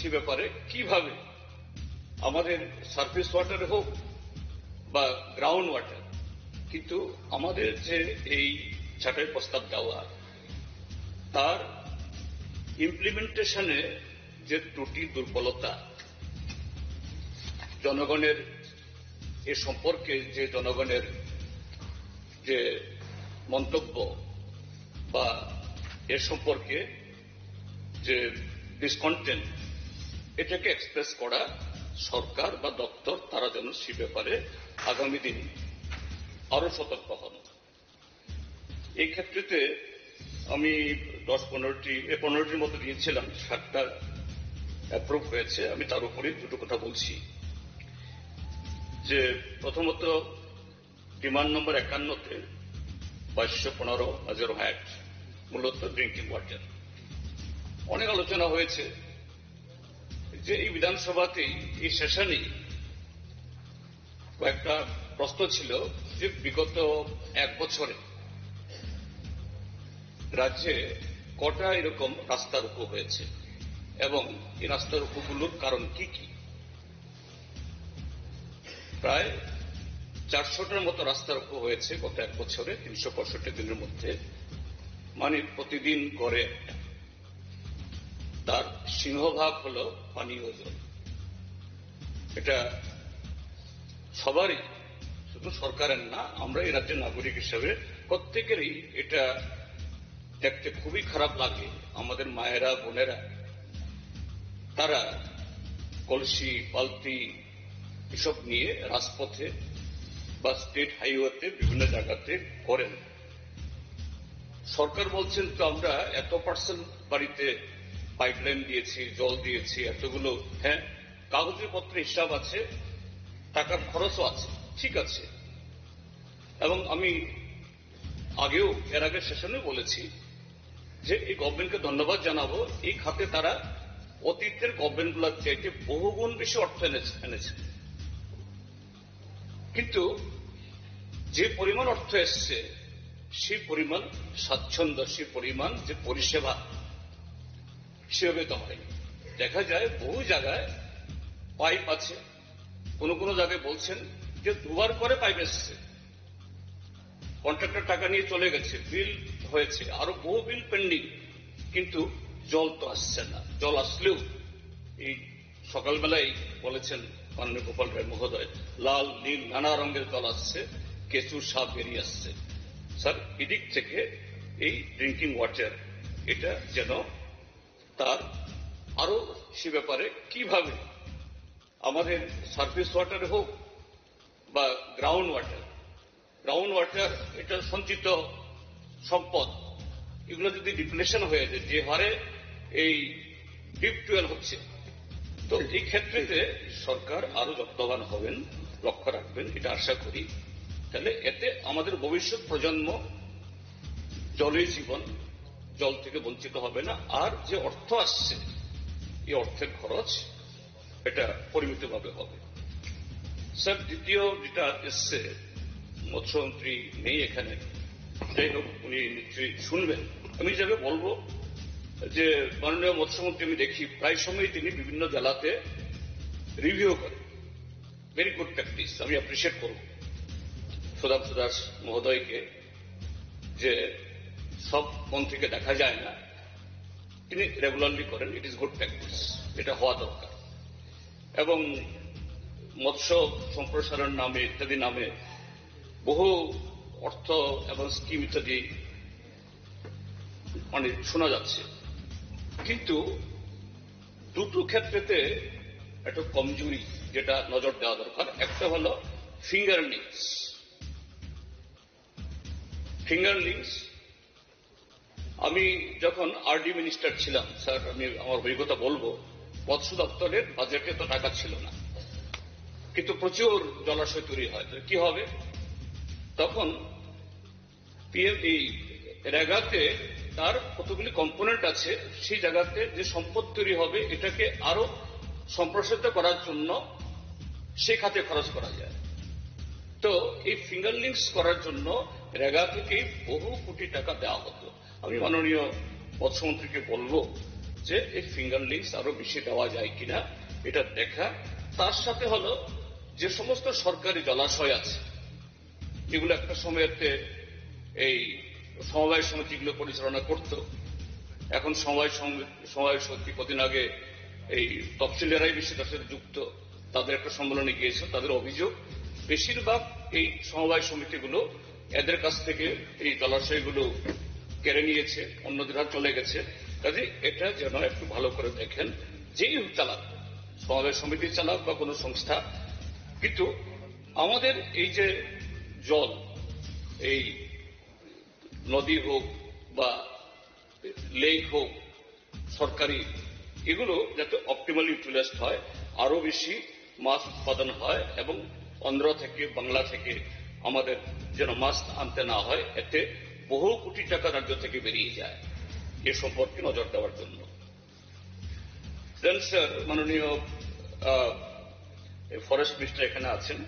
সে ব্যাপারে কিভাবে আমাদের সারফেস ওয়াটারে হোক বা গ্রাউন্ড ওয়াটার, কিন্তু আমাদের যে এই ছাঁটাই প্রস্তাব দেওয়া তার ইমপ্লিমেন্টেশনে যে ত্রুটি দুর্বলতা, জনগণের এ সম্পর্কে যে জনগণের যে মন্তব্য বা এ সম্পর্কে যে ডিসকন্টেন্ট, এটাকে এক্সপ্রেস করা সরকার বা দপ্তর তারা যেন সে ব্যাপারে আগামী দিন আরো সতর্ক হন। এই ক্ষেত্রেতে আমি 15টির মতো দিয়েছিলাম, 7টা অ্যাপ্রুভ হয়েছে। আমি তার উপরে দুটো কথা বলছি। যে প্রথমত ডিমান্ড নম্বর 51-তে 2215 অ্যাক্ট, মূলত ড্রিঙ্কিং ওয়াটার, অনেক আলোচনা হয়েছে যে এই বিধানসভাতেই এই সেশনেই কয়েকটা প্রশ্ন ছিল যে বিগত 1 বছরে রাজ্যে কটা এরকম রাস্তা রোকো হয়েছে এবং এই রাস্তা রোকোগুলোর কারণ কি কি। প্রায় 400টার মতো রাস্তা রোকো হয়েছে গত 1 বছরে, 365 দিনের মধ্যে, মানে প্রতিদিন গড়ে একটা। তার সিংহভাগ হল পানীয় জল। এটা সবারই, শুধু সরকারের না, আমরা এই রাজ্যের নাগরিক হিসেবে প্রত্যেকেরই এটা দেখতে খুবই খারাপ লাগে। আমাদের মায়েরা বোনেরা তারা কলসি বালতি এসব নিয়ে রাজপথে বা স্টেট হাইওয়েতে বিভিন্ন জায়গাতে করেন। সরকার বলছেন তো আমরা এত পার্সেন্ট বাড়িতে পাইপলাইন দিয়েছি, জল দিয়েছি, এতগুলো, হ্যাঁ কাগজে পত্রে হিসাব আছে, টাকার খরচও আছে, ঠিক আছে। এবং আমি আগেও এর আগে সেশনে বলেছি যে এই গভর্নমেন্টকে ধন্যবাদ জানাবো, এই খাতে তারা অতীতের গভর্নমেন্টগুলোর চাইতে বহুগুণ বেশি অর্থ এনেছে। কিন্তু যে পরিমাণ অর্থ এসছে সেই পরিমাণ স্বাচ্ছন্দ্য, সেই পরিমাণ যে পরিষেবা সেভাবে তো হয়নি। দেখা যায় বহু জায়গায় পাইপ আছে, কোন কোন জায়গায় বলছেন যে 2বার করে পাইপ এসছে, কন্ট্রাক্টর টাকা নিয়ে চলে গেছে, বিল হয়েছে, আরো বহু বিল পেন্ডিং, কিন্তু জল তো আসছে না। জল আসলেও এই সকালবেলায় বলেছেন মাননীয় গোপাল রায় মহোদয়, লাল নীল নানা রঙের জল আসছে, কেঁচুর সাপ বেরিয়ে আসছে। স্যার, এদিক থেকে এই ড্রিঙ্কিং ওয়াটার এটা যেন তার আরো সে ব্যাপারে কিভাবে আমাদের সারফেস ওয়াটারে হোক বা গ্রাউন্ড ওয়াটার এটা সঞ্চিত সম্পদ, এগুলো যদি ডিপ্লেশন হয়ে যায়, যে হারে এই ডিপ টুয়েল হচ্ছে, তো এই ক্ষেত্রে সরকার আরো যত্নবান হবেন, লক্ষ্য রাখবেন, এটা আশা করি। তাহলে এতে আমাদের ভবিষ্যৎ প্রজন্ম জলের জীবন, জল থেকে বঞ্চিত হবে না। আর যে অর্থ আসছে এই অর্থের খরচ এটা পরিমিতভাবে হবে। স্যার, দ্বিতীয় যেটা এসছে, মৎস্যমন্ত্রী নেই এখানে, যাই হোক উনি নিশ্চয়ই শুনবেন। আমি হিসাবে বলবো যে মাননীয় মৎস্যমন্ত্রী আমি দেখি প্রায় সময় তিনি বিভিন্ন জেলাতে রিভিউ করেন, ভেরি গুড প্র্যাকটিস, আমি অ্যাপ্রিসিয়েট করব সুধাংশু দাস মহোদয়কে, যে সব মন্ত্রীকে দেখা যায় না, তিনি রেগুলারলি করেন, ইট ইজ গুড প্র্যাকটিস, এটা হওয়া দরকার। এবং মৎস্য সম্প্রসারণ নামে ইত্যাদি নামে বহু অর্থ এবং স্কিম ইত্যাদি মানে শোনা যাচ্ছে, কিন্তু দুটো ক্ষেত্রেতে একটা কমজোরি যেটা নজর দেওয়া দরকার। একটা হলো ফিঙ্গার লিঙ্কস। আমি যখন আরডি মিনিস্টার ছিলাম, স্যার আমি আমার অভিজ্ঞতা বলবো, মৎস্য দপ্তরের বাজেটে তো টাকা ছিল না, কিন্তু প্রচুর জলাশয় তৈরি হয়। কি হবে তখন? এই রেগাতে তার কতগুলি কম্পোনেন্ট আছে, সেই জায়গাতে যে সম্পদ তৈরি হবে এটাকে আরো সম্প্রসারিত করার জন্য সে খাতে খরচ করা যায়। তো এই ফিঙ্গার লিঙ্কস করার জন্য রেগা থেকেই বহু কোটি টাকা দেওয়া হতো। আমি মাননীয় মৎস্যমন্ত্রীকে বলবো যে এই ফিঙ্গার লিঙ্কস আরো বেশি দেওয়া যায় কিনা এটা দেখা। তার সাথে হলো যে সমস্ত সরকারি জলাশয় আছে এগুলো একটা সময়তে এই সমবায় সমিতিগুলো পরিচালনা করত, এখন সমবায় সমিতি কদিন আগে এই তফসিলেরাই বেশি তার সাথে যুক্ত, তাদের একটা সম্মেলনে গিয়েছে। তাদের অভিযোগ বেশিরভাগ এই সমবায় সমিতিগুলো এদের কাছ থেকে এই জলাশয়গুলো কেড়ে নিয়েছে, অন্যদের হাতে চলে গেছে। কাজে এটা যেন একটু ভালো করে দেখেন, যেই চালাক, সমবায় সমিতি চালাক বা কোনো সংস্থা, কিন্তু আমাদের এই যে জল, এই নদী হোক বা লেক হোক সরকারি, এগুলো যাতে অপটিমাল ইউটিলাইজড হয়, আরো বেশি মাছ উৎপাদন হয় এবং অন্ধ্র থেকে বাংলা থেকে আমাদের যেন মাছ আনতে না হয়, এতে বহু কোটি টাকা রাজ্য থেকে বেরিয়ে যায়। এ সম্পর্কে নজর দেওয়ার জন্য দেন স্যার মাননীয় ফরেস্ট মিনিস্টার এখানে আছেন।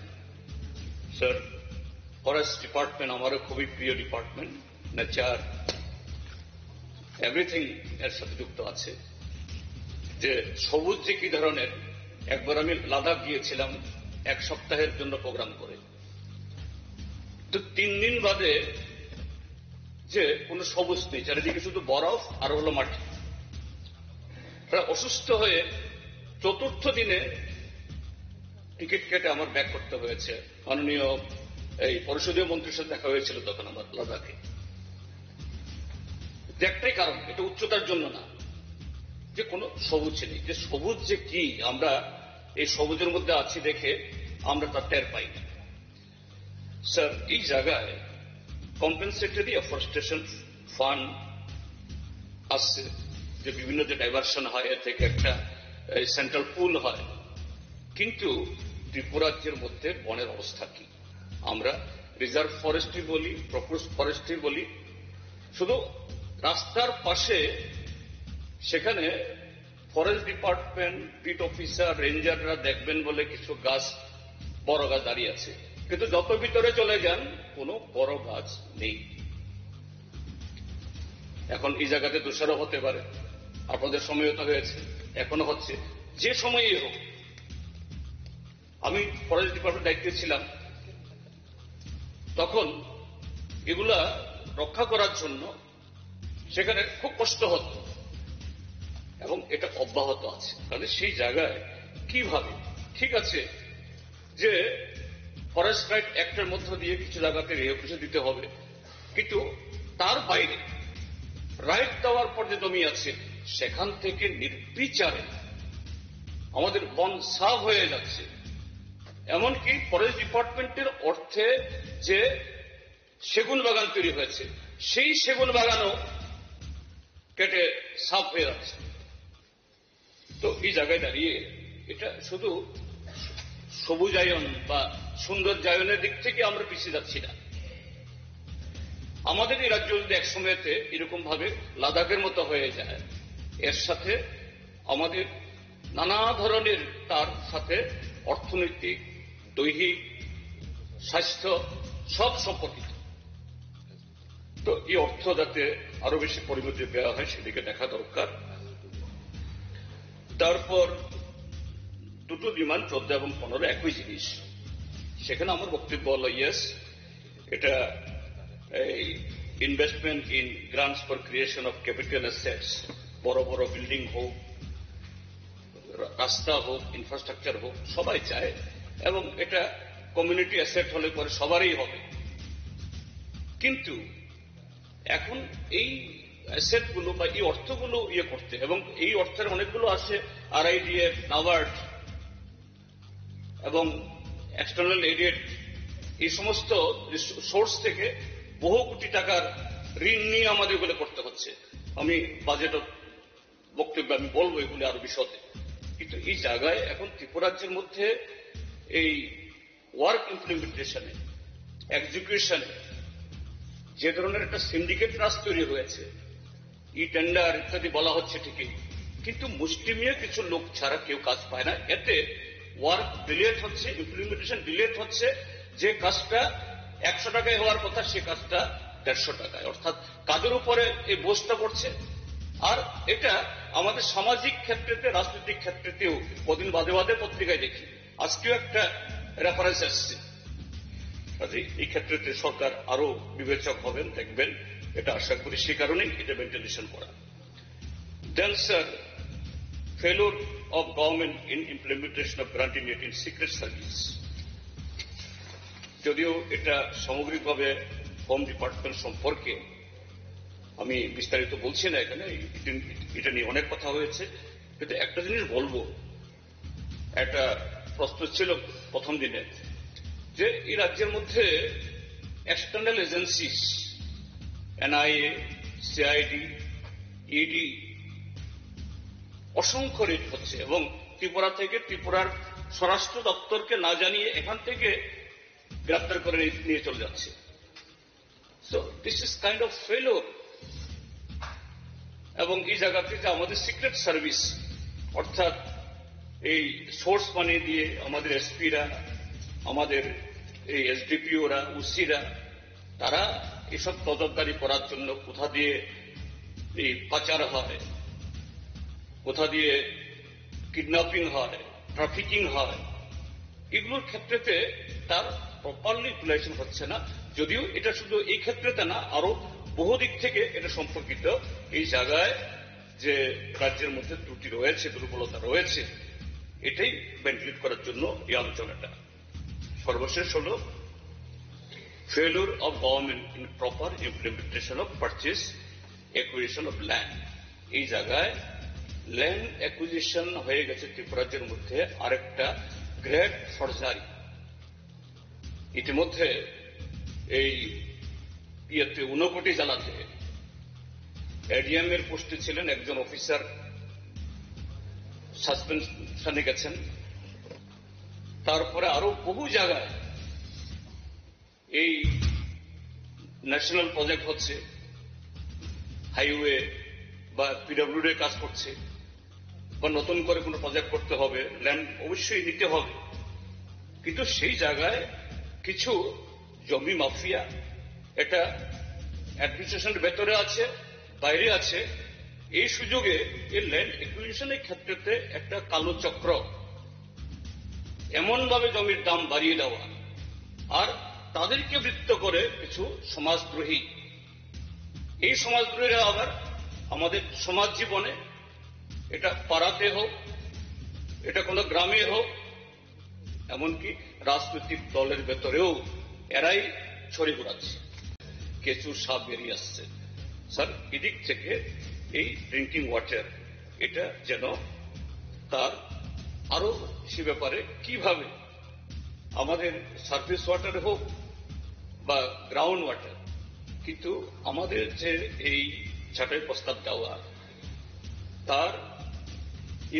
স্যার, ফরেস্ট ডিপার্টমেন্ট আমারও খুবই প্রিয় ডিপার্টমেন্ট, নেচার এভরিথিং এর সাথে যুক্ত আছে। যে সবুজ যে কি ধরনের, একবার আমি লাদাখ গিয়েছিলাম 1 সপ্তাহের জন্য প্রোগ্রাম করে, তো 3 দিন বাদে যে কোনো সবুজ নেই, চারিদিকে শুধু বরফ আর হলো মাটি। অসুস্থ হয়ে 4র্থ দিনে টিকিট কেটে আমার ব্যাক করতে হয়েছে। মাননীয় এই পরিষদীয় মন্ত্রীর সাথে দেখা হয়েছিল তখন আমার লাদাখে। একটাই কারণ, এটা উচ্চতার জন্য না, যে কোনো সবুজ নেই। যে সবুজ যে কি, আমরা এই সবুজের মধ্যে আছি দেখে আমরা তার টের পাই। স্যার, এই জায়গায় কম্পেনসেটরি এফরেস্টেশন ফান্ড আসছে, যে বিভিন্ন যে ডাইভার্সন হয় এর থেকে একটা সেন্ট্রাল পুল হয়, কিন্তু ত্রিপুরাজ্যের মধ্যে বনের অবস্থা কি? আমরা রিজার্ভ ফরেস্ট্রি বলি, প্রপোজ ফরেস্ট্রি বলি, শুধু রাস্তার পাশে সেখানে ফরেস্ট ডিপার্টমেন্ট, বিট অফিসার, রেঞ্জাররা দেখবেন বলে কিছু গাছ, বড় গাছ দাঁড়িয়ে আছে, কিন্তু যত ভিতরে চলে যান কোনো বড় গাছ নেই। এখন এই জায়গাতে দোষারোপ হতে পারে, আপনাদের সময়তা হয়েছে, এখনো হচ্ছে, যে সময়ই হোক। আমি ফরেস্ট ডিপার্টমেন্ট দায়িত্বে ছিলাম, তখন এগুলা রক্ষা করার জন্য সেখানে খুব কষ্ট হতো এবং এটা অব্যাহত আছে। তাহলে সেই জায়গায় কিভাবে, ঠিক আছে যে ফরেস্ট রাইট অ্যাক্টের মধ্য দিয়ে কিছু জায়গাতে রিহেবিলিটেশন দিতে হবে, কিন্তু তার বাইরে রাইট দেওয়ার পর যে জমি আছে সেখান থেকে নির্বিচারে আমাদের বন সাফ হয়ে যাচ্ছে। এমনকি ফরেস্ট ডিপার্টমেন্টের অর্থে যে সেগুন বাগান তৈরি হয়েছে, সেই সেগুন বাগানও কেটে সাফ হয়ে যাচ্ছে। তো এই জায়গায় দাঁড়িয়ে এটা শুধু সবুজায়ন বা সৌন্দর্যায়নের দিক থেকে আমরা পিছিয়ে যাচ্ছি না। আমাদের এই রাজ্য যদি এক সময়তে এরকম ভাবে লাদাখের মতো হয়ে যায়, এর সাথে আমাদের নানা ধরনের, তার সাথে অর্থনৈতিক, দৈহিক, স্বাস্থ্য সব সম্পর্কিত। তো এই অর্থ যাতে আরো বেশি পরিবর্তে দেওয়া হয় সেদিকে দেখা দরকার। তারপর দুটো বিমান 14 এবং 15 একই জিনিস, সেখানে আমার বক্তব্য হল ইয়েস, এটা এই investment in grants for creation of capital assets, বড় বড় বিল্ডিং হোক, রাস্তা হোক, ইনফ্রাস্ট্রাকচার হোক, সবাই চায়, এবং এটা কমিউনিটি অ্যাসেট হলে পরে সবারই হবে। কিন্তু এখন এই অ্যাসেটগুলো বা এই অর্থগুলো করতে, এবং এই অর্থের অনেকগুলো আসে RIDF, নাবার্ড এবং এক্সটার্নাল এডেড, এই সমস্ত সোর্স থেকে বহু কোটি টাকার ঋণ নিয়ে আমাদের এগুলো করতে হচ্ছে। আমি বাজেট বক্তব্যে আমি বলবো এগুলি আরো বিশদে, কিন্তু এই জায়গায় এখন ত্রিপুরাজ্যের মধ্যে এই ওয়ার্ক ইমপ্লিমেন্টেশনে, এক্সিকিউশনে যে ধরনের একটা সিন্ডিকেট রাজ তৈরি হয়েছে, ই টেন্ডার ইত্যাদি বলা হচ্ছে ঠিকই, কিন্তু মুষ্টিমেয় কিছু লোক ছাড়া কেউ কাজ পায় না। এতে ওয়ার্ক ডিলেট হচ্ছে, ইমপ্লিমেন্টেশন ডিলেট হচ্ছে। যে কাজটা 100 টাকায় হওয়ার কথা সে কাজটা 150 টাকায়, অর্থাৎ কাজের উপরে এই বোঝটা পড়ছে। আর এটা আমাদের সামাজিক ক্ষেত্রেতে, রাজনৈতিক ক্ষেত্রেতেও কদিন বাদে বাদে পত্রিকায় দেখি, আজকেও একটা রেফারেন্স আসছে। এই ক্ষেত্রে সরকার আরো বিবেচক হবেন, দেখবেন, এটা আশা করি। সে কারণেই এটা ভেন্টিলেশন করা। Then sir, failure of government in implementation of granting in secret service. যদিও এটা সামগ্রিকভাবে হোম ডিপার্টমেন্ট সম্পর্কে আমি বিস্তারিত বলছি না এখানে, এটা নিয়ে অনেক কথা হয়েছে, কিন্তু একটা জিনিস বলবো, একটা প্রশ্ন ছিল প্রথম দিনে যে এই রাজ্যের মধ্যে external agencies, NIA, CID, ED অসংখ্য রেড হচ্ছে এবং ত্রিপুরা থেকে, ত্রিপুরার স্বরাষ্ট্র দপ্তরকে না জানিয়ে এখান থেকে গ্রেপ্তার করে নিয়ে চলে যাচ্ছে। So this is kind of failure. এবং এই জায়গাতে যে আমাদের সিক্রেট সার্ভিস, অর্থাৎ এই সোর্স মানি দিয়ে আমাদের এসপিরা, আমাদের এই এসডিপিওরা, উসিরা, তারা এসব নজরদারি করার জন্য কোথা দিয়ে এই পাচার হয়, কোথা দিয়ে কিডন্যাপিং হয়, ট্রাফিকিং হয়, এগুলোর ক্ষেত্রেতে তার প্রপারলি ইউটিলাইজেশন হচ্ছে না। যদিও এটা শুধু এই ক্ষেত্রেতে না, আরো বহু দিক থেকে এটা সম্পর্কিত। এই জায়গায় যে রাজ্যের মধ্যে ত্রুটি রয়েছে, দুর্বলতা রয়েছে, এটাই ভেন্টিলেট করার জন্য এই আলোচনাটা। সর্বশেষ হল failure of government in proper implementation of purchase acquisition of land. এই জায়গায় ল্যান্ড অ্যাকুইজিশন হয়ে গেছে ত্রিপুরা রাজ্যের মধ্যে আরেকটা গ্রেট ফরজারি। ইতিমধ্যে এই ঊনকোটি জেলাতে এডিএম এর পোস্টে ছিলেন একজন অফিসার, সাসপেনশনে গেছেন। তারপরে আরো বহু জায়গায় এই ন্যাশনাল প্রজেক্ট হচ্ছে, হাইওয়ে বা পিডব্লিউডি কাজ করছে, বা নতুন করে কোনো প্রজেক্ট করতে হবে, ল্যান্ড অবশ্যই নিতে হবে, কিন্তু সেই জায়গায় কিছু জমি মাফিয়া, এটা অ্যাডমিনিস্ট্রেশনের ভেতরে আছে, বাইরে আছে। এই সুযোগে এই ল্যান্ড একুইজিশনের ক্ষেত্রে একটা কালো চক্র, এমন ভাবে জমির দাম বাড়িয়ে দেওয়া, আর তাদেরকে বৃত্ত করে কিছু সমাজদ্রোহী। এই সমাজদ্রোহীরা আবার আমাদের সমাজ জীবনে, এটা পাড়াতে হোক, এটা কোনো গ্রামে হোক, এমনকি রাজনৈতিক দলের ভেতরেও এরাই ছড়ি ঘোরাচ্ছে, কেঁচু সাপ বেরিয়ে আসছে। স্যার, এদিক থেকে এই ড্রিঙ্কিং ওয়াটার, এটা যেন তার আরো সে ব্যাপারে কিভাবে আমাদের সার্ফেস ওয়াটার হোক বা গ্রাউন্ড ওয়াটার, কিন্তু আমাদের যে এই ছাঁটাই প্রস্তাব দেওয়া, তার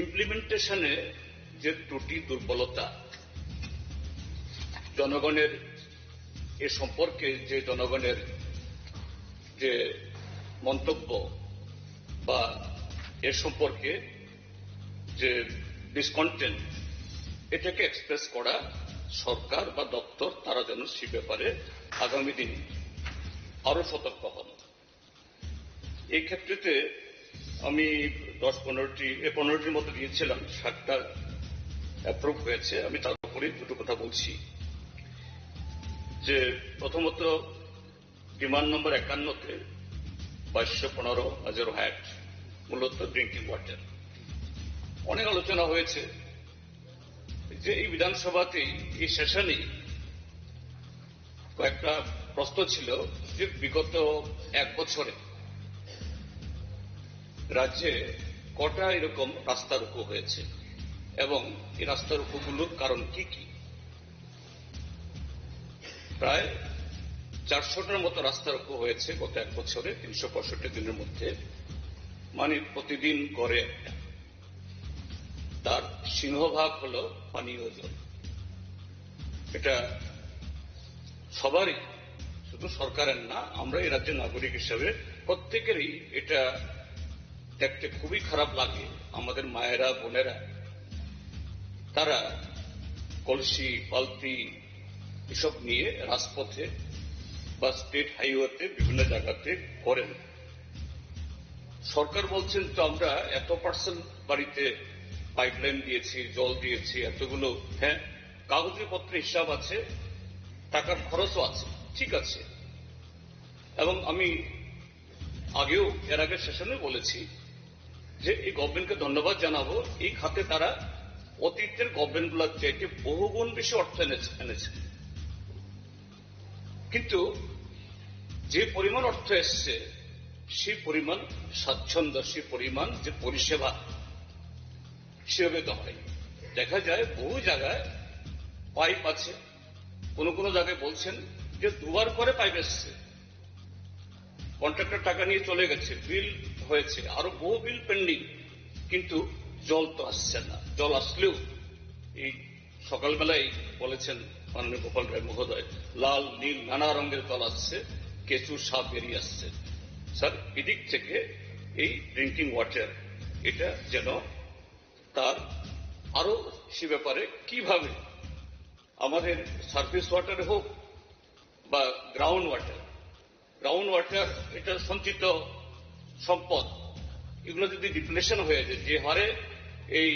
ইমপ্লিমেন্টেশনে যে ত্রুটি, দুর্বলতা, জনগণের এ সম্পর্কে যে জনগণের যে মন্তব্য বা এর সম্পর্কে যে ডিসকন্টেন্ট, এটাকে এক্সপ্রেস করা সরকার বা দপ্তর, তারা যেন সে ব্যাপারে আগামী দিন আরো সতর্ক হন। এই ক্ষেত্রেতে আমি 15টির মতো দিয়েছিলাম, 7টা অ্যাপ্রুভ হয়েছে। আমি তার উপরে দুটো কথা বলছি। যে প্রথমত ডিমান্ড নম্বর 51-তে 2215 হ্যাট, মূলত ড্রিঙ্কিং ওয়াটার। অনেক আলোচনা হয়েছে যে এই বিধানসভাতেই, এই সেশনেই কয়েকটা প্রশ্ন ছিল যে বিগত 1 বছরে রাজ্যে কটা এরকম রাস্তা রোকো হয়েছে এবং এই রাস্তা রোকোগুলোর কারণ কি কি। প্রায় 400টার মতো রাস্তা রোকো হয়েছে গত 1 বছরে, 365 দিনের মধ্যে, মানে প্রতিদিন গড়ে একটা। তার সিংহভাগ হল পানীয় জল। এটা সবারই, শুধু সরকারের না, আমরা এই রাজ্যের নাগরিক হিসেবে প্রত্যেকেরই এটা দেখতে খুবই খারাপ লাগে। আমাদের মায়েরা, বোনেরা, তারা কলসি, বালতি এসব নিয়ে রাজপথে বা স্টেট হাইওয়েতে বিভিন্ন জায়গাতে করেন। সরকার বলছেন তো আমরা এত পার্সেন্ট বাড়িতে পাইপলাইন দিয়েছি, জল দিয়েছি, এতগুলো, হ্যাঁ কাগজপত্রে হিসাব আছে, টাকার খরচও আছে, ঠিক আছে। এবং আমি এর আগে সেশনে বলেছি যে এই গভর্নমেন্টকে ধন্যবাদ জানাবো, এই খাতে তারা অতীতের গভর্নমেন্টগুলোর চাইতে বহুগুণ বেশি অর্থ এনেছে। কিন্তু যে পরিমাণ অর্থ এসছে সেই পরিমাণ স্বাচ্ছন্দ্য, সেই পরিমাণ যে পরিষেবা সেভাবে তো হয়। দেখা যায় বহু জায়গায় পাইপ আছে, কোন কোন জায়গায় বলছেন যে দুবার করে পাইপ এসছে, কন্ট্রাক্টর টাকা নিয়ে চলে গেছে, বিল হয়েছে, আরো বহু বিল পেন্ডিং, কিন্তু জল তো আসছে না। জল আসলেও এই সকালবেলায় বলেছেন মাননীয় গোপাল রায় মহোদয়, লাল নীল নানা রঙের জল আসছে, কেঁচু সাপ বেরিয়ে আসছে। স্যার, এদিক থেকে এই ড্রিঙ্কিং ওয়াটার এটা যেন তার আরো সে ব্যাপারে কিভাবে আমাদের সারফেস ওয়াটার হোক বা গ্রাউন্ড ওয়াটার এটা সঞ্চিত সম্পদ, এগুলো যদি ডিপ্লেশন হয়ে যায়, যে হারে এই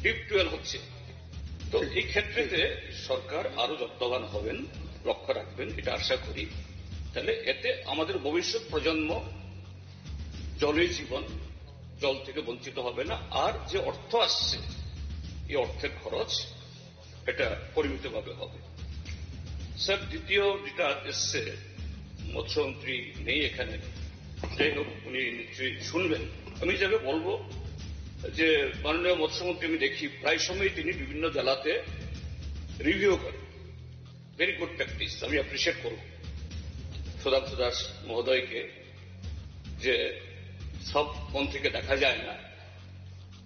ডিপ টুয়েল হচ্ছে, তো এই ক্ষেত্রেতে সরকার আরো যত্নবান হবেন, লক্ষ্য রাখবেন, এটা আশা করি। তাহলে এতে আমাদের ভবিষ্যৎ প্রজন্ম জলের জীবন, জল থেকে বঞ্চিত হবে না। আর যে অর্থ আসছে এই অর্থের খরচ এটা পরিমিতভাবে হবে। স্যার, দ্বিতীয় যেটা এসছে, মৎস্যমন্ত্রী নেই এখানে, যাই হোক উনি নিশ্চয়ই শুনবেন। আমি যাকে বলবো যে মাননীয় মৎস্যমন্ত্রী আমি দেখি প্রায় সময় তিনি বিভিন্ন জেলাতে রিভিউ করেন, ভেরি গুড প্র্যাকটিস, আমি অ্যাপ্রিসিয়েট করব সুধাংশু দাস মহোদয়কে, যে সব মন থেকে দেখা যায় না,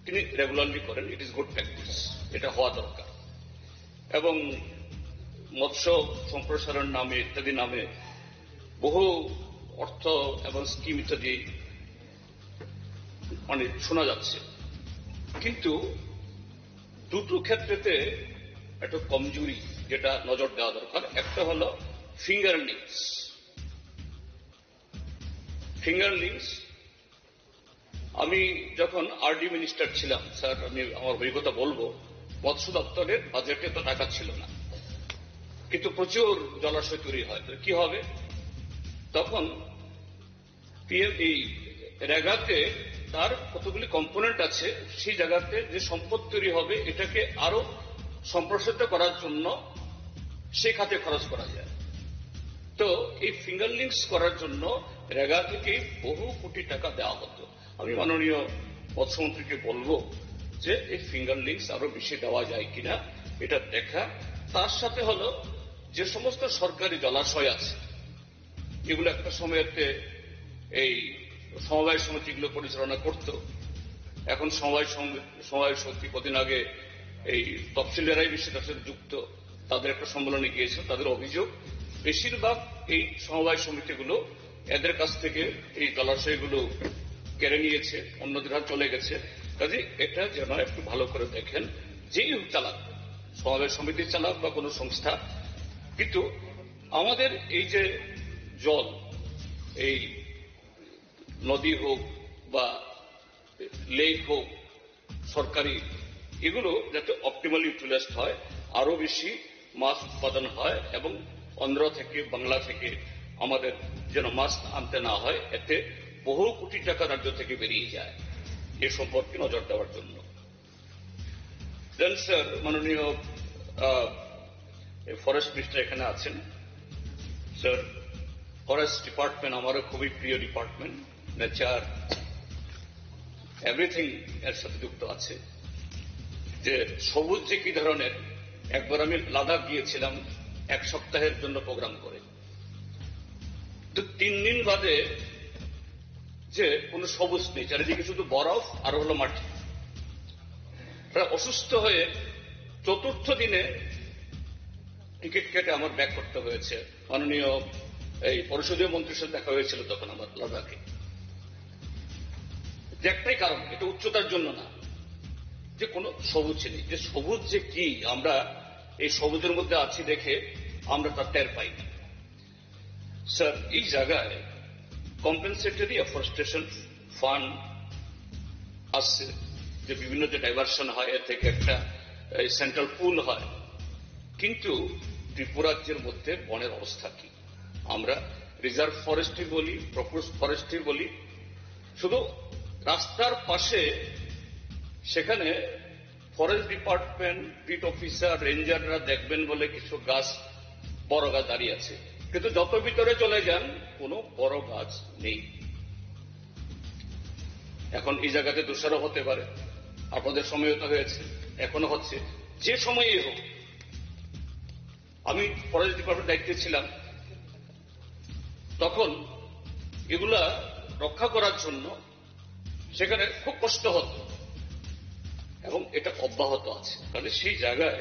তিনি রেগুলারলি করেন, ইট ইজ গুড প্র্যাকটিস, এটা হওয়া দরকার। এবং মৎস্য সম্প্রসারণ নামে ইত্যাদি নামে বহু অর্থ এবং স্কিম ইত্যাদি মানে শোনা যাচ্ছে, কিন্তু দুটো ক্ষেত্রেতে একটা কমজোরি যেটা নজর দেওয়া দরকার। একটা হল ফিঙ্গার লিঙ্কস। আমি যখন আরডি মিনিস্টার ছিলাম, স্যার আমি আমার অভিজ্ঞতা বলবো, মৎস্য দপ্তরের বাজেটে তো টাকা ছিল না, কিন্তু প্রচুর জলাশয় তৈরি হয়, কি হবে তখন এই রেগাতে তার কতগুলি কম্পোনেন্ট আছে, সেই জায়গাতে যে সম্পদ তৈরি হবে এটাকে আরো সম্প্রসারিত করার জন্য সে খাতে খরচ করা যায়। তো এই ফিঙ্গার লিঙ্কস করার জন্য রেগা থেকে বহু কোটি টাকা দেওয়া হতো। আমি মাননীয় মৎস্যমন্ত্রীকে বলবো যে এই ফিঙ্গার লিঙ্কস আরো বেশি দেওয়া যায় কিনা এটা দেখা। তার সাথে হলো যে সমস্ত সরকারি জলাশয় আছে, এগুলো একটা সময়তে এই সমবায় সমিতিগুলো পরিচালনা করত, এখন সমবায় সমিতি কদিন আগে এই তফসিলেরাই বেশি তার সাথে যুক্ত, তাদের একটা সম্মেলনে গিয়েছে, তাদের অভিযোগ বেশিরভাগ এই সমবায় সমিতিগুলো এদের কাছ থেকে এই জলাশয়গুলো কেড়ে নিয়েছে, অন্যদের হাতে চলে গেছে। কাজে এটা যেন একটু ভালো করে দেখেন, যেই চালাক, সমবায় সমিতি চালাক বা কোনো সংস্থা, কিন্তু আমাদের এই যে জল, এই নদী হোক বা লেক হোক সরকারি, এগুলো যাতে অপটিমালি ইউটিলাইজড হয়, আরো বেশি মাছ উৎপাদন হয় এবং অন্ধ্র থেকে বাংলা থেকে আমাদের যেন মাছ আনতে না হয়, এতে বহু কোটি টাকা রাজ্য থেকে বেরিয়ে যায়, এ সম্পর্কে নজর দেওয়ার জন্য। দেন স্যার, মাননীয় ফরেস্ট মিনিস্টার এখানে আছেন। স্যার, ফরেস্ট ডিপার্টমেন্ট আমারও খুবই প্রিয় ডিপার্টমেন্ট, নেচার এভরিথিং এর সাথে যুক্ত আছে। যে সবুজ যে কি ধরনের, একবার আমি লাদাখ গিয়েছিলাম এক সপ্তাহের জন্য প্রোগ্রাম করে, তো 3 দিন বাদে যে কোনো সবুজ নেই, চারিদিকে শুধু বরফ আর হলো মাটি। প্রায় অসুস্থ হয়ে 4র্থ দিনে টিকিট কেটে আমার ব্যাক করতে হয়েছে। মাননীয় এই পরিষদীয় মন্ত্রীর সাথে দেখা হয়েছিল তখন আমার লাদাখে। যে একটাই কারণ, এটা উচ্চতার জন্য না, যে কোনো সবুজ নেই। যে সবুজ যে কি, আমরা এই সবুজের মধ্যে আছি দেখে আমরা তার টের পাই না। স্যার, এই জায়গায় কম্পেনসেটরি এফরেস্টেশন ফান্ড আসছে, যে বিভিন্ন যে ডাইভার্সন হয় এর থেকে একটা সেন্ট্রাল পুল হয়, কিন্তু ত্রিপুরাজ্যের মধ্যে বনের অবস্থা কি? আমরা রিজার্ভ ফরেস্ট্রি বলি, প্রপোজ ফরেস্ট্রি বলি, শুধু রাস্তার পাশে সেখানে ফরেস্ট ডিপার্টমেন্ট, বিট অফিসার, রেঞ্জাররা দেখবেন বলে কিছু গাছ, বড় গাছ দাঁড়িয়ে আছে, কিন্তু যত ভিতরে চলে যান কোনো বড় গাছ নেই। এখন এই জায়গাতে দোষারোপ হতে পারে, আপনাদের সময়ও তো হয়েছে, এখনো হচ্ছে, যে সময়ই হোক। আমি ফরেস্ট ডিপার্টমেন্ট দায়িত্বে ছিলাম, তখন এগুলা রক্ষা করার জন্য সেখানে খুব কষ্ট হতো এবং এটা অব্যাহত আছে। তাহলে সেই জায়গায়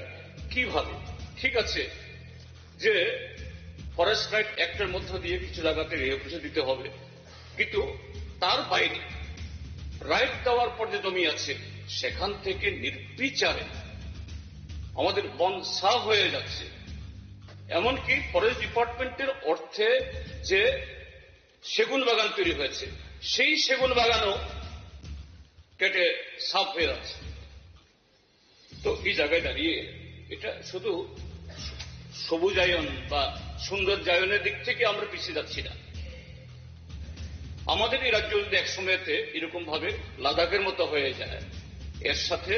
কিভাবে, ঠিক আছে যে ফরেস্ট রাইট অ্যাক্টের মধ্য দিয়ে কিছু জায়গাতে রেগুলেশন দিতে হবে, কিন্তু তার বাইরে রাইট দেওয়ার পর যে জমি আছে সেখান থেকে নির্বিচারে আমাদের বন সাফ হয়ে যাচ্ছে। এমনকি ফরেস্ট ডিপার্টমেন্টের অর্থে যে সেগুন বাগান তৈরি হয়েছে, সেই সেগুন বাগানও কেটে সাফ হয়ে যাচ্ছে। তো এই জায়গায় দাঁড়িয়ে এটা শুধু সবুজায়ন বা সৌন্দর্যায়নের দিক থেকে আমরা পিছিয়ে যাচ্ছি না। আমাদের এই রাজ্য যদি এক সময়তে এরকম ভাবে লাদাখের মতো হয়ে যায়, এর সাথে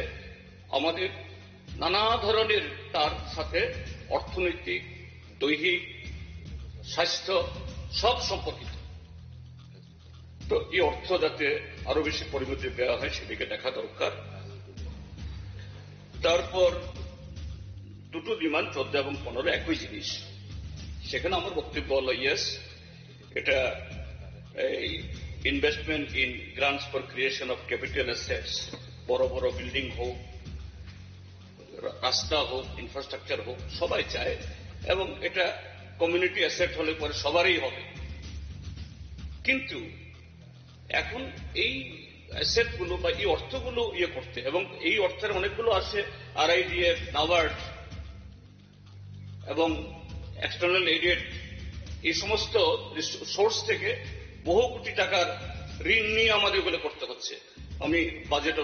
আমাদের নানা ধরনের, তার সাথে অর্থনৈতিক, দৈহিক, স্বাস্থ্য সব সম্পর্কিত। তো এই অর্থ যাতে আরো বেশি পরিবর্তে দেওয়া হয় সেদিকে দেখা দরকার। তারপর দুটো ডিমান্ড 14 এবং 15 একই জিনিস। সেখানে আমার বক্তব্য হল, ইয়েস, এটা investment in grants for creation of capital assets, বড় বড় বিল্ডিং হোক, রাস্তা হোক, ইনফ্রাস্ট্রাকচার হোক, সবাই চায়, এবং এটা কমিউনিটি অ্যাসেট হলে পরে সবারই হবে। কিন্তু এখন এই অ্যাসেটগুলো বা এই অর্থগুলো করতে, এবং এই অর্থের অনেকগুলো আসে RIDF, নাবার্ড এবং এক্সটার্নাল এইডেড, এই সমস্ত সোর্স থেকে বহু কোটি টাকার ঋণ নিয়ে আমাদের এগুলো করতে হচ্ছে। আমি বাজেট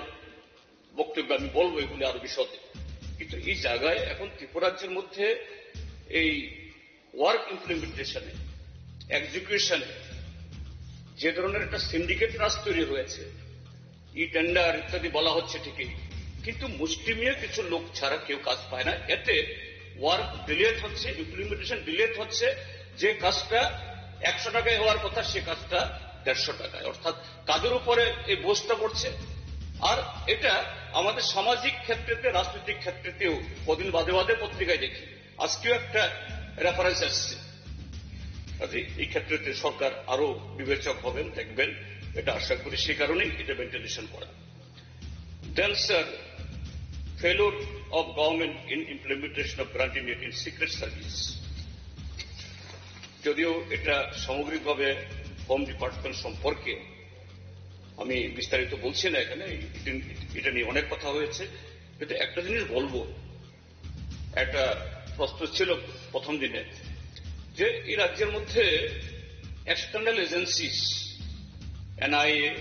বক্তব্য আমি বলবো এগুলি আরো বিশদে। কিন্তু এই জায়গায় এখন ত্রিপুরাজ্যের মধ্যে এই ওয়ার্ক ইমপ্লিমেন্টেশনে, এক্সিকিউশনে যে ধরনের একটা সিন্ডিকেট রাজ তৈরি হয়েছে, ই টেন্ডার ইত্যাদি বলা হচ্ছে ঠিকই, কিন্তু মুষ্টিমেয় কিছু লোক ছাড়া কেউ কাজ পায় না। এতে ওয়ার্ক ডিলেট হচ্ছে, ইমপ্লিমেন্টেশন ডিলেট হচ্ছে। যে কাজটা 100 টাকায় হওয়ার কথা সে কাজটা 150 টাকায়, অর্থাৎ কাদের উপরে এই বোঝটা পড়ছে। আর এটা আমাদের সামাজিক ক্ষেত্রেতে, রাজনৈতিক ক্ষেত্রেতেও কদিন বাদে বাদে পত্রিকায় দেখি, আজকেও একটা রেফারেন্স আসছে। এই ক্ষেত্রে সরকার আরো বিবেচক হবেন, দেখবেন, এটা আশা করি। সে কারণেই এটা ভেন্টিলেশন করা। Then sir, failure of government in implementation of grant in secret service. যদিও এটা সামগ্রিকভাবে হোম ডিপার্টমেন্ট সম্পর্কে আমি বিস্তারিত বলছি না এখানে, এটা নিয়ে অনেক কথা হয়েছে, কিন্তু একটা জিনিস বলবো, একটা প্রশ্ন ছিল প্রথম দিনে যে এই রাজ্যের মধ্যে external agencies, NIA,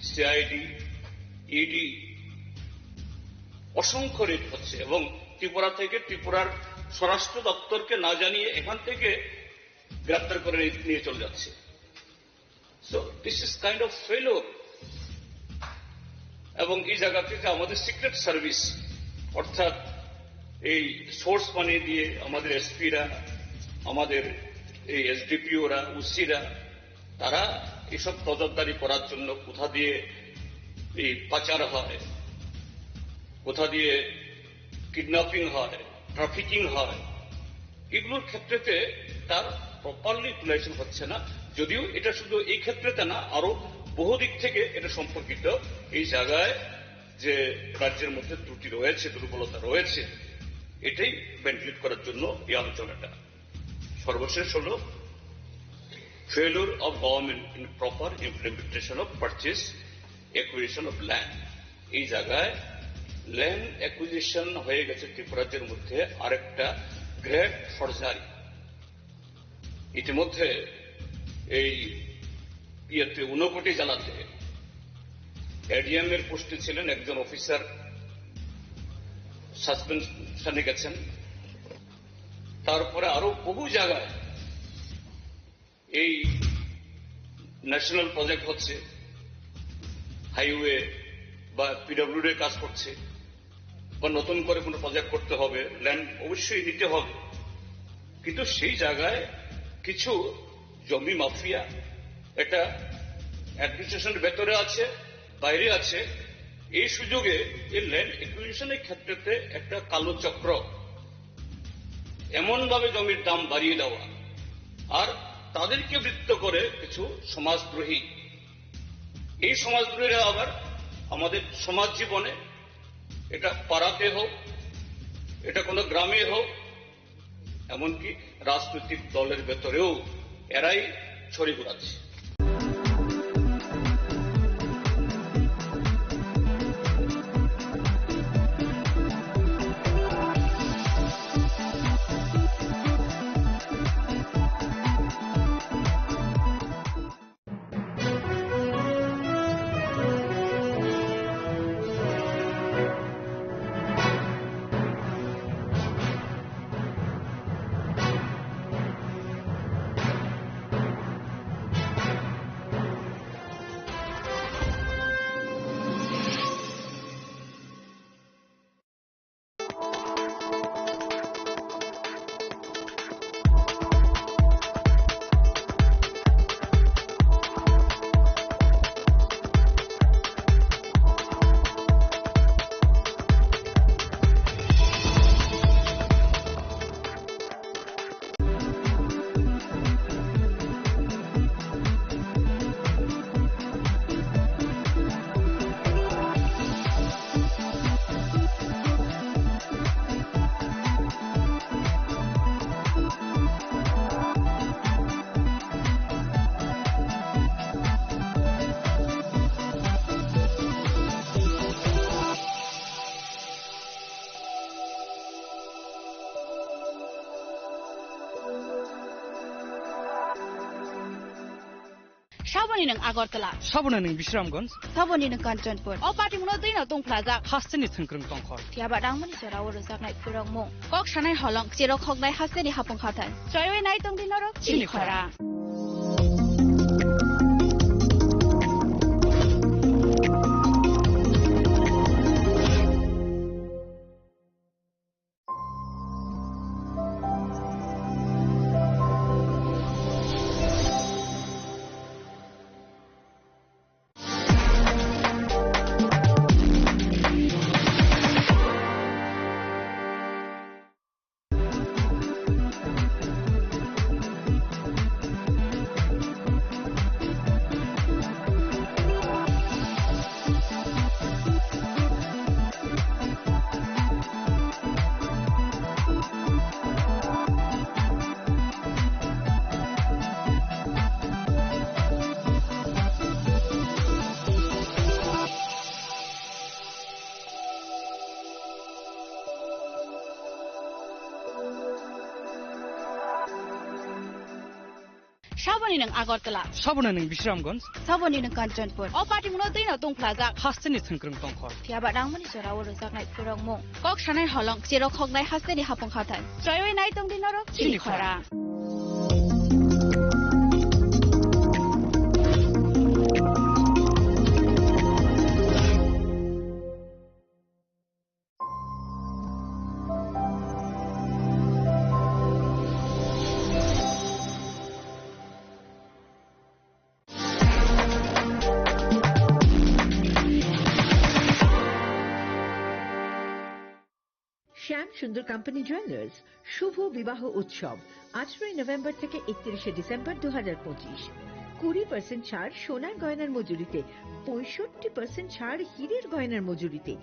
CID, ED অসংখ্য রেট হচ্ছে, এবং ত্রিপুরা থেকে, ত্রিপুরার স্বরাষ্ট্র দপ্তরকে না জানিয়ে এখান থেকে গ্রেপ্তার করে নিয়ে চলে যাচ্ছে। So this is kind of failure. এবং এই জায়গা থেকে আমাদের সিক্রেট সার্ভিস, অর্থাৎ এই সোর্স মানি দিয়ে আমাদের এসপিরা, আমাদের এই SDPOরা, UCরা, তারা এসব নজরদারি করার জন্য কোথা দিয়ে এই পাচার হয়, কোথা দিয়ে কিডন্যাপিং হয়, ট্রাফিকিং হয়, এগুলোর ক্ষেত্রেতে তার প্রপারলি ইউটিলাইজেশন হচ্ছে না। যদিও এটা শুধু এই ক্ষেত্রেতে না, আরো বহু দিক থেকে এটা সম্পর্কিত। এই জায়গায় যে রাজ্যের মধ্যে ত্রুটি রয়েছে, দুর্বলতা রয়েছে, এটাই ভেন্টিলেট করার জন্য এই আলোচনাটা। সর্বশেষ হল failure of government in proper implementation of purchase acquisition of land. এই জায়গায় ল্যান্ড অ্যাকুইজিশন হয়ে গেছে ত্রিপুরাজ্যের মধ্যে আরেকটা গ্রেট ফরজারি। ইতিমধ্যে এই 59 জেলাতে এডিএম এর পোস্টে ছিলেন, একজন অফিসার সাসপেনশনে গেছেন। তারপরে আরো বহু জায়গায় এই ন্যাশনাল প্রজেক্ট হচ্ছে, হাইওয়ে বা পিডব্লিউডি কাজ করছে, বা নতুন করে কোনো প্রজেক্ট করতে হবে, ল্যান্ড অবশ্যই নিতে হবে, কিন্তু সেই জায়গায় কিছু জমি মাফিয়া, এটা অ্যাডমিনিস্ট্রেশনের ভেতরে আছে, বাইরে আছে। এই সুযোগে এই ল্যান্ড একুইজিশনের ক্ষেত্রে একটা কালো চক্র, এমন ভাবে জমির দাম বাড়িয়ে দেওয়া, আর তাদেরকে বৃত্ত করে কিছু সমাজদ্রোহী। এই সমাজদ্রোহীরা আবার আমাদের সমাজ জীবনে, এটা পাড়াতে হোক, এটা কোনো গ্রামে হোক, এমনকি রাজনৈতিক দলের ভেতরেও এরাই ছড়ি ঘোরাচ্ছে। Shaboni ng Agartala, Sabona ng Bisramgons, Saboni ng Kanchanpur, o pati mo na din atong plaza. Hasteni Thinkrung Tongkor. Tiaba dang mo ni sura uro sak nai purong mo. Kok shanai holong siro khok nai hasteni hapong khatan. Choywe nai tong din norok chini khara. Shaboni ng Agartala, Sabona ng Bisramgons, Saboni ng Kanchanpur, o pati mo na din atong plaza. Hasteni Thinkrung Tongkor. Tiaba dang mo ni sura uro sak nai purong mo. Kok shanai holong siro khok nai hasteni hapong khatan. Choywe nai tong din norok chini khara. শ্যাম সুন্দর company jewellers শুভ বিবাহ উৎসব 18 November থেকে 31 December 2025। 20% ছাড় সোনার গয়নার মজুরিতে, 65% ছাড় হীরের গয়নার মজুরিতে,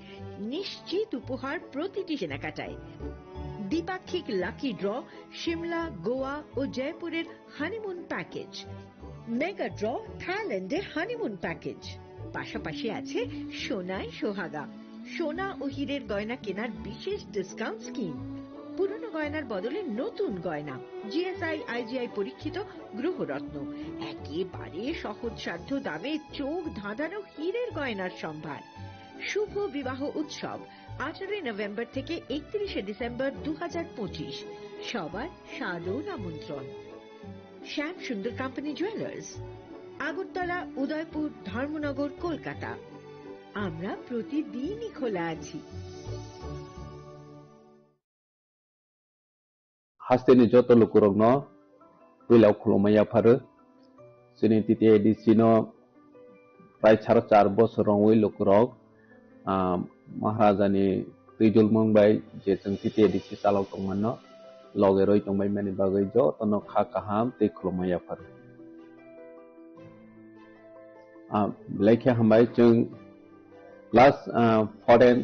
নিশ্চিত উপহার প্রতিটি কেনাকাটায়। দ্বিপাক্ষিক লাকি ড্র, শিমলা, গোয়া ও জয়পুরের হানিমুন প্যাকেজ, মেগা ড্র থাইল্যান্ডে হানিমুন প্যাকেজ, পাশাপাশি আছে সোনায় সোহাগা, সোনা ও হীরের গয়না কেনার বিশেষ ডিসকাউন্ট স্কিম। পুরনো গয়নার বদলে নতুন গয়না, জিএসআই আইজিআই পরীক্ষিত গ্রহরত্ন, একেবারে সহজসাধ্য দামে চোখ ধাঁধানো হীরের গয়নার সম্ভার। শুভ বিবাহ উৎসব 18 নভেম্বর থেকে 31 ডিসেম্বর 2025। সবার সাদর আমন্ত্রণ। শ্যাম সুন্দর কোম্পানি জুয়েলার্স, আগরতলা, উদয়পুর, ধর্মনগর, কলকাতা। আমরা প্রতিদিনই খোলা আছি। Hasteni joto lukurogno wilau khulumaya pharu sini titi edisi no prai 4.5 bosorong wi lukurog Maharaja ni Trijul Mungbai je jeng titi edisi salok tongmanno loge roi tongbai mani bagai jo tono kha kaham te khulumaya pharu lekhe hambai jeng plus foreign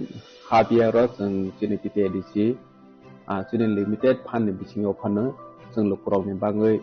habia ro jeng sini titi edisi sini limited fan ni bisingo phano jeng lukurog ni bagai